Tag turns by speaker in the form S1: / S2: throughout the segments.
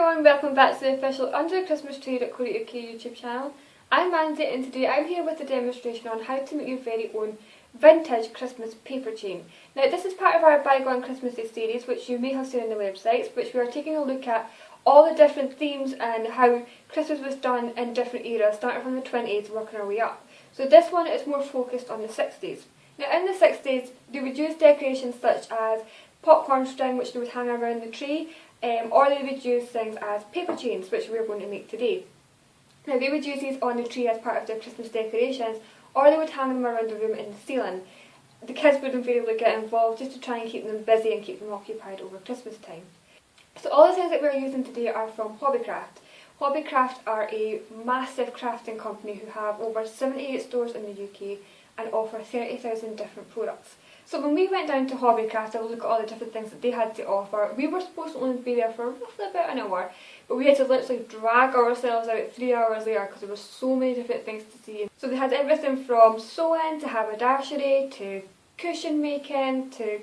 S1: everyone, welcome back to the official UnderTheChristmasTree.co.uk YouTube channel. I'm Mandy and today I'm here with a demonstration on how to make your very own vintage Christmas paper chain. Now this is part of our Bygone Christmas series, which you may have seen on the websites, which we are taking a look at all the different themes and how Christmas was done in different eras, starting from the 20s working our way up. So this one is more focused on the 60s. Now in the 60s they would use decorations such as popcorn string, which they would hang around the tree, or they would use things as paper chains, which we're going to make today. Now they would use these on the tree as part of their Christmas decorations, or they would hang them around the room in the ceiling. The kids would invariably get involved just to try and keep them busy and keep them occupied over Christmas time. So all the things that we're using today are from Hobbycraft. Hobbycraft are a massive crafting company who have over 78 stores in the UK and offer 30,000 different products. So when we went down to Hobbycraft to look at all the different things that they had to offer, we were supposed to only be there for roughly about an hour, but we had to literally drag ourselves out 3 hours later because there were so many different things to see. So they had everything from sewing to haberdashery to cushion making to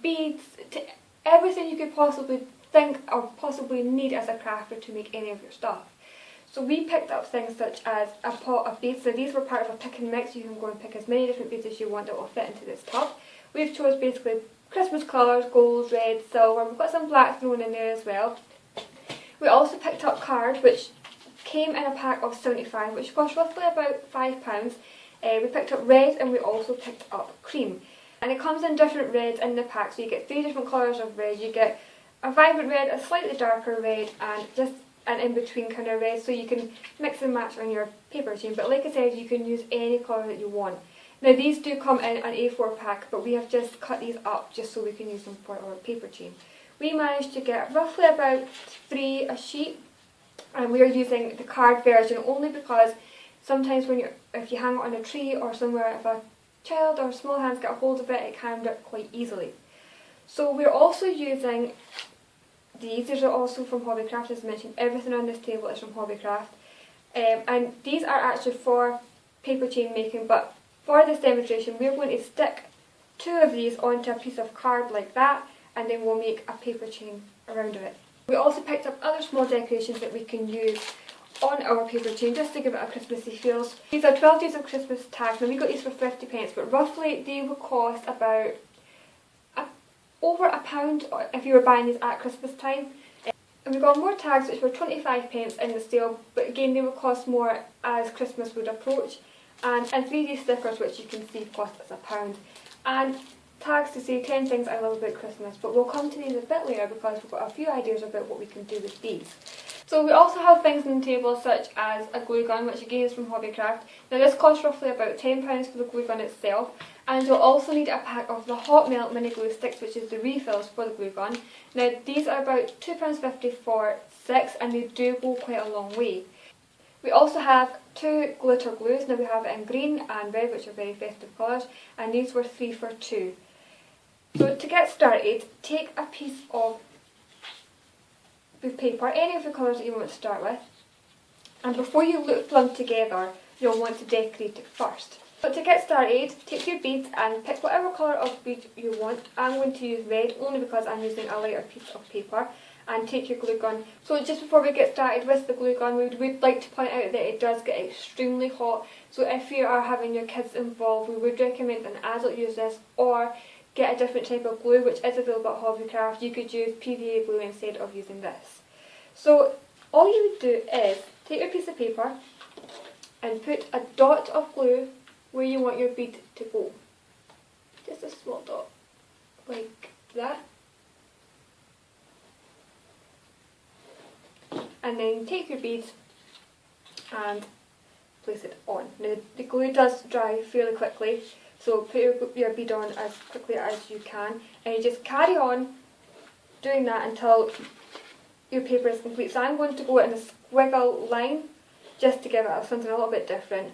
S1: beads to everything you could possibly think or possibly need as a crafter to make any of your stuff. So we picked up things such as a pot of beads. So these were part of a pick and mix. You can go and pick as many different beads as you want that will fit into this tub. We've chose basically Christmas colours, gold, red, silver. We've got some black thrown in there as well. We also picked up cards, which came in a pack of 75, which cost roughly about £5. We picked up red and we also picked up cream. And it comes in different reds in the pack, so you get 3 different colours of red. You get a vibrant red, a slightly darker red, and just an in-between kind of red, so you can mix and match on your paper chain. But like I said, you can use any colour that you want. Now these do come in an A4 pack, but we have just cut these up just so we can use them for our paper chain. We managed to get roughly about 3 a sheet, and we are using the card version only because sometimes if you hang it on a tree or somewhere, if a child or small hands get a hold of it, it can rip quite easily. So we're also using these are also from Hobbycraft. As mentioned, everything on this table is from Hobbycraft, and these are actually for paper chain making, but for this demonstration we're going to stick 2 of these onto a piece of card like that, and then we'll make a paper chain around it. We also picked up other small decorations that we can use on our paper chain just to give it a Christmassy feel. These are 12 days of Christmas tags, and we got these for 50p, but roughly they will cost about over £1 if you were buying these at Christmas time. And we got more tags which were 25p in the sale, but again they will cost more as Christmas would approach. And 3D stickers, which you can see cost us £1. And tags to say 10 things I love about Christmas, but we'll come to these a bit later because we've got a few ideas about what we can do with these. So we also have things on the table such as a glue gun, which again is from Hobbycraft. Now this costs roughly about £10 for the glue gun itself, and you'll also need a pack of the Hot Melt mini glue sticks, which is the refills for the glue gun. Now these are about £2.50 for 6, and they do go quite a long way. We also have 2 glitter glues. Now we have it in green and red, which are very festive colours, and these were 3 for 2. So to get started, take a piece of paper, any of the colours that you want to start with, and before you loop them together you'll want to decorate it first. But to get started, take your beads and pick whatever colour of bead you want. I'm going to use red only because I'm using a lighter piece of paper, and take your glue gun. So just before we get started with the glue gun, we would like to point out that it does get extremely hot, so if you are having your kids involved we would recommend an adult use this, or get a different type of glue which is available at Hobbycraft. You could use PVA glue instead of using this. So all you would do is take your piece of paper and put a dot of glue where you want your bead to go. Just a small dot, like that. And then take your bead and place it on. Now the glue does dry fairly quickly, so put your bead on as quickly as you can, and you just carry on doing that until your paper is complete. So I'm going to go in a squiggle line just to give it something a little bit different.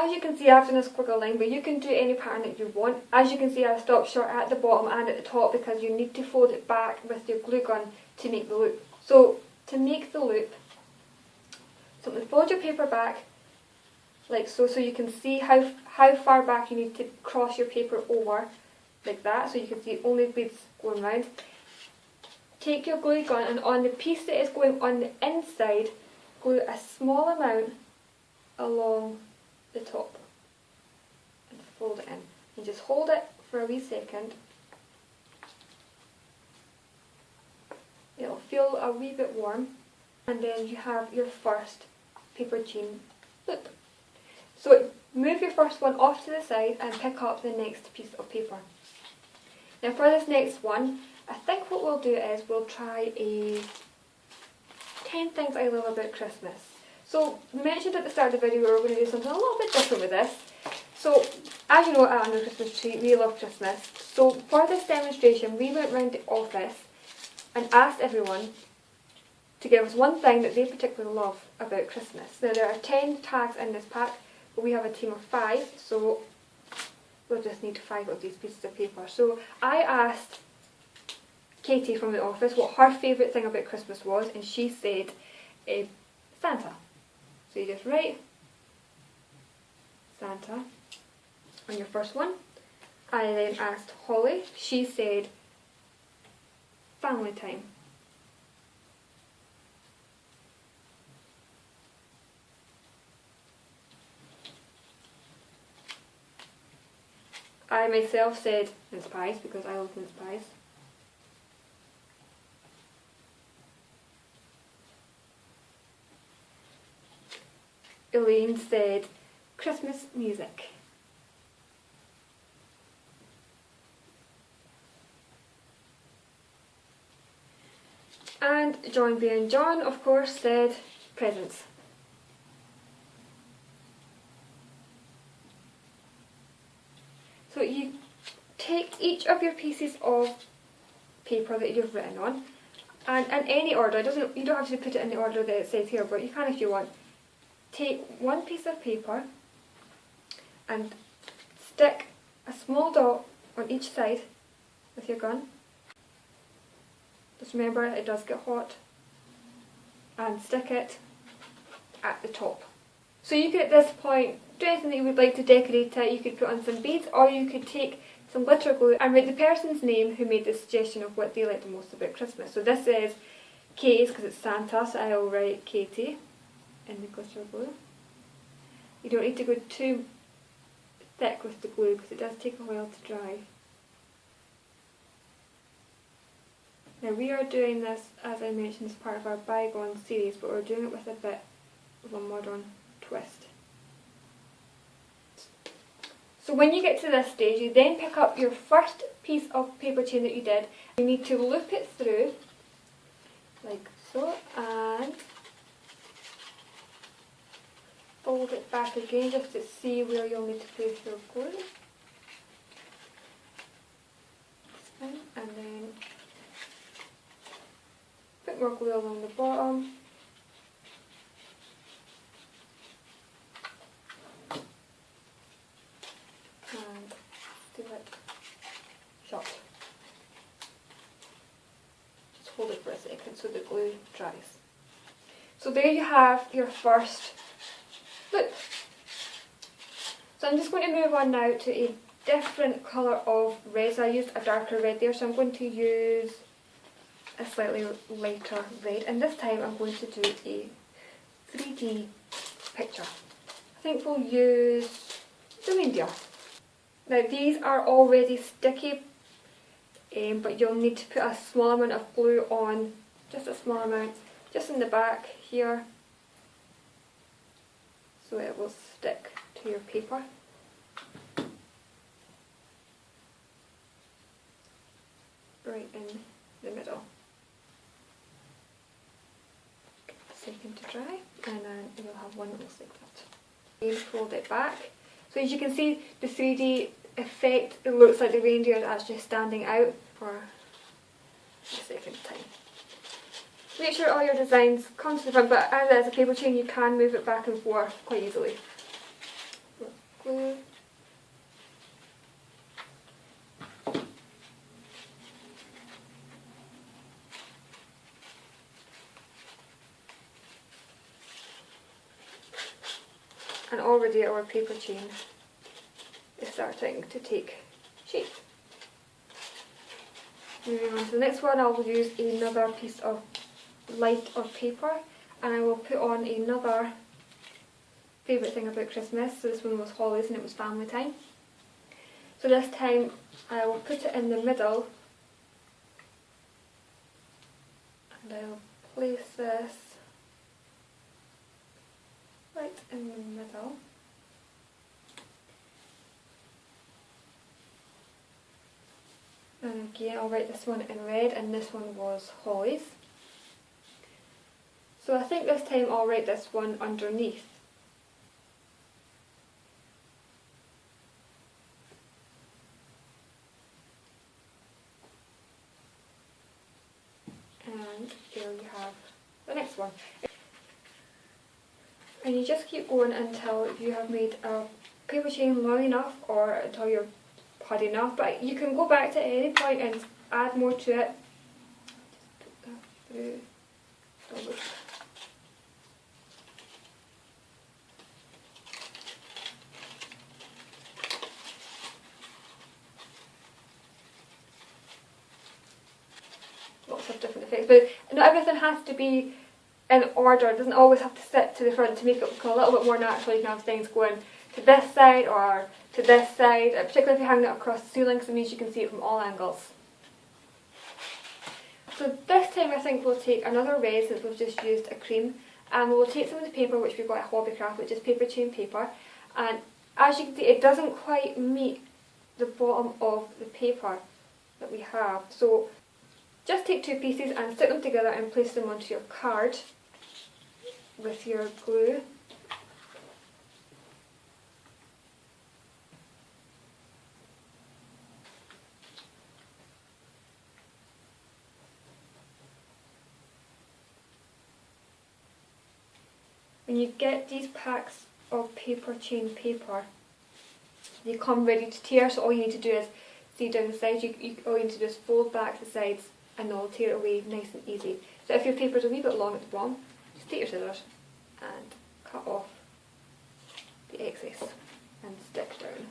S1: as you can see, I've done a squiggle line, but you can do any pattern that you want. As you can see, I stopped short at the bottom and at the top because you need to fold it back with your glue gun to make the loop. So to make the loop, simply fold your paper back like so, so you can see how far back you need to cross your paper over, like that, so you can see only beads going round. Take your glue gun and on the piece that is going on the inside, glue a small amount along the top and fold it in. And just hold it for a wee second. It'll feel a wee bit warm, and then you have your first paper chain loop. So move your first one off to the side and pick up the next piece of paper. Now for this next one, I think what we'll do is we'll try a 10 things I love about Christmas. So we mentioned at the start of the video we were going to do something a little bit different with this. So as you know, at UnderTheChristmasTree we love Christmas. So for this demonstration we went round the office and asked everyone to give us one thing that they particularly love about Christmas. Now there are 10 tags in this pack, but we have a team of 5, so we'll just need 5 of these pieces of paper. So I asked Katie from the office what her favourite thing about Christmas was, and she said Santa. So you just write Santa on your first one. I then asked Holly, she said family time. I myself said mince pies because I love mince pies. Elaine said Christmas music. And John B and John, of course, said presents. So you take each of your pieces of paper that you've written on, and in any order, you don't have to put it in the order that it says here, but you can if you want. Take one piece of paper and stick a small dot on each side with your gun. Just remember it does get hot, and stick it at the top. So you could at this point do anything that you would like to decorate it. You could put on some beads, or you could take some glitter glue and write the person's name who made the suggestion of what they like the most about Christmas. So this is Katie's because it's Santa, so I'll write Katie in the glitter glue. You don't need to go too thick with the glue because it does take a while to dry. Now we are doing this, as I mentioned, as part of our Bygone series, but we're doing it with a bit of a modern twist. So when you get to this stage, you then pick up your first piece of paper chain that you did. You need to loop it through, like so, and fold it back again just to see where you'll need to place your glue. Spin, and then put more glue along the bottom. And do it shut. Just hold it for a second so the glue dries. So there you have your first loop. So I'm just going to move on now to a different colour of red. So I used a darker red there, so I'm going to use a slightly lighter red, and this time I'm going to do a 3D picture. I think we'll use the reindeer. Now these are already sticky, but you'll need to put a small amount of glue on, just a small amount, just in the back here, so it will stick to your paper. Right in the middle. A second to dry, and then you'll have one that looks like that. And fold it back. So as you can see, the 3D effect, it looks like the reindeer is actually standing out for the second time. Make sure all your designs come to the front, but as it is a paper chain, you can move it back and forth quite easily. glue. And already our paper chain is starting to take shape. Moving on to the next one, I will use another piece of lighter paper, and I will put on another favourite thing about Christmas. So this one was Hollies and it was family time. So this time I will put it in the middle, and I will place this right in the middle. And again I'll write this one in red, and this one was Hollies. So I think this time I'll write this one underneath. And there you have the next one. And you just keep going until you have made a paper chain long enough, or until you're had enough, but you can go back to any point and add more to it. Just put that through the loop. Lots of different effects, but not everything has to be in order. It doesn't always have to sit to the front to make it look a little bit more natural. You can have things going to this side or to this side, particularly if you're hanging it across the ceiling, because it means you can see it from all angles. So this time I think we'll take another red, since we've just used a cream, and we'll take some of the paper which we've got at Hobbycraft, which is Paperchain paper, and as you can see it doesn't quite meet the bottom of the paper that we have. So just take two pieces and stick them together and place them onto your card with your glue. When you get these packs of Paperchain paper, they come ready to tear, so all you need to do is, see down the sides, all you need to do is fold back the sides and they'll tear it away nice and easy. So if your paper's a wee bit long at the bottom, just take your scissors and cut off the excess and stick down.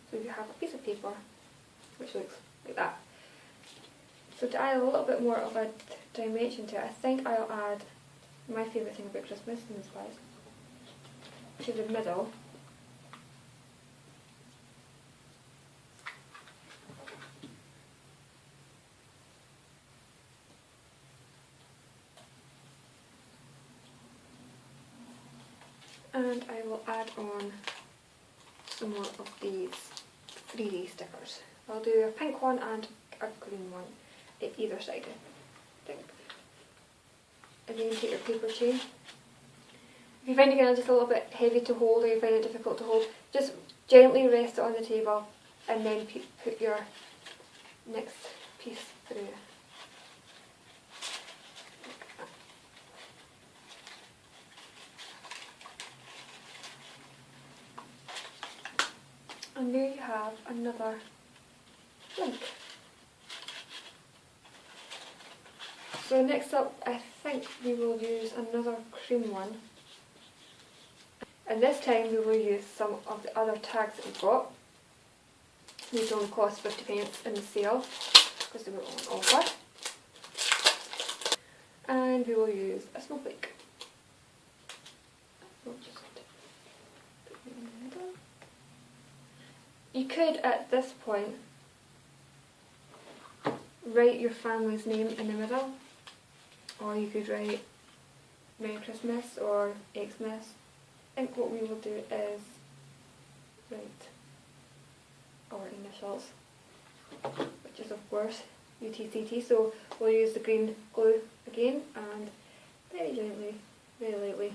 S1: So you have a piece of paper which looks like that. So to add a little bit more of a dimension to it, I think I'll add my favourite thing about Christmas in this slide to the middle. And I will add on some more of these 3D stickers. I'll do a pink one and a green one at either side, I think. And then take your paper chain. If you find it just a little bit heavy to hold, or you find it difficult to hold, just gently rest it on the table and then put your next piece through. And there you have another link. So next up, I think we will use another cream one. And this time we will use some of the other tags that we've got. These only cost 50p in the sale because they were on offer. And we will use a snowflake. We'll just put it in the middle. You could, at this point, write your family's name in the middle, or you could write Merry Christmas or Xmas. I think what we will do is write our initials, which is of course UTCT, so we'll use the green glue again and very gently, very lightly,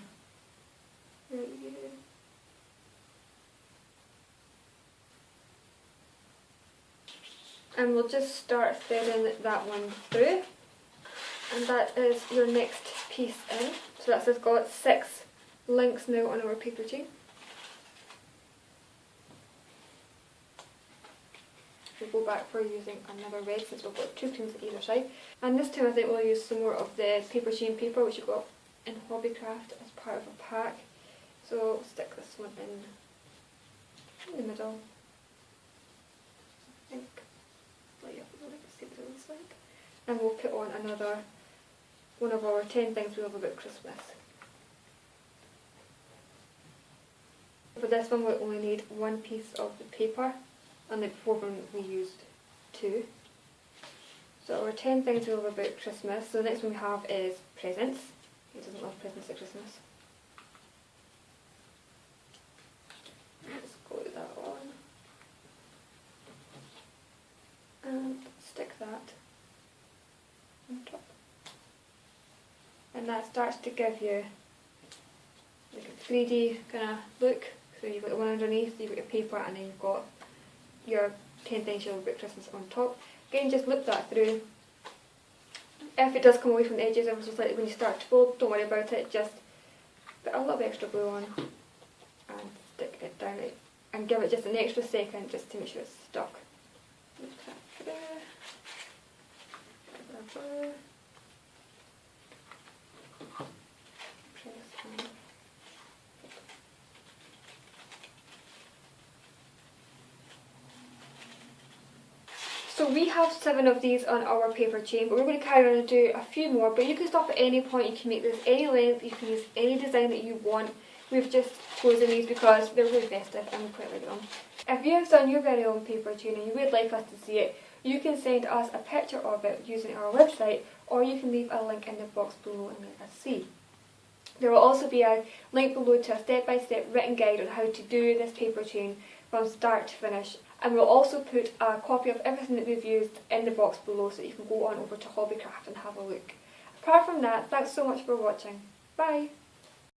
S1: and we'll just start threading that one through, and that is your next piece in. So that's got 6 links now on our paper chain. we'll go back for using another red since we've got 2 creams at either side. And this time I think we'll use some more of the Paperchain paper which you got in Hobbycraft as part of a pack. So we'll stick this one in the middle. I think, like see what it looks like. And we'll put on another one of our 10 things we love about Christmas. For this one we only need 1 piece of the paper, and the before one we used 2. So our 10 things we love about Christmas. So the next one we have is presents. Who doesn't love presents at Christmas? Let's glue that on. And stick that on top. And that starts to give you like a 3D kind of look. So you've got the one underneath, you've got your paper, and then you've got your 10 things you love about Christmas on top. Again, just loop that through. If it does come away from the edges ever so slightly when you start to fold, don't worry about it, just put a little bit extra glue on and stick it down and give it just an extra second just to make sure it's stuck. Loop that through. So we have 7 of these on our paper chain, but we're going to carry on and do a few more, but you can stop at any point. You can make this any length, you can use any design that you want. We've just chosen these because they're really festive and we quite like them. If you have done your very own paper chain and you would like us to see it, you can send us a picture of it using our website, or you can leave a link in the box below and let us see. There will also be a link below to a step-by-step written guide on how to do this paper chain from start to finish. And we'll also put a copy of everything that we've used in the box below so that you can go on over to Hobbycraft and have a look. Apart from that, thanks so much for watching. Bye!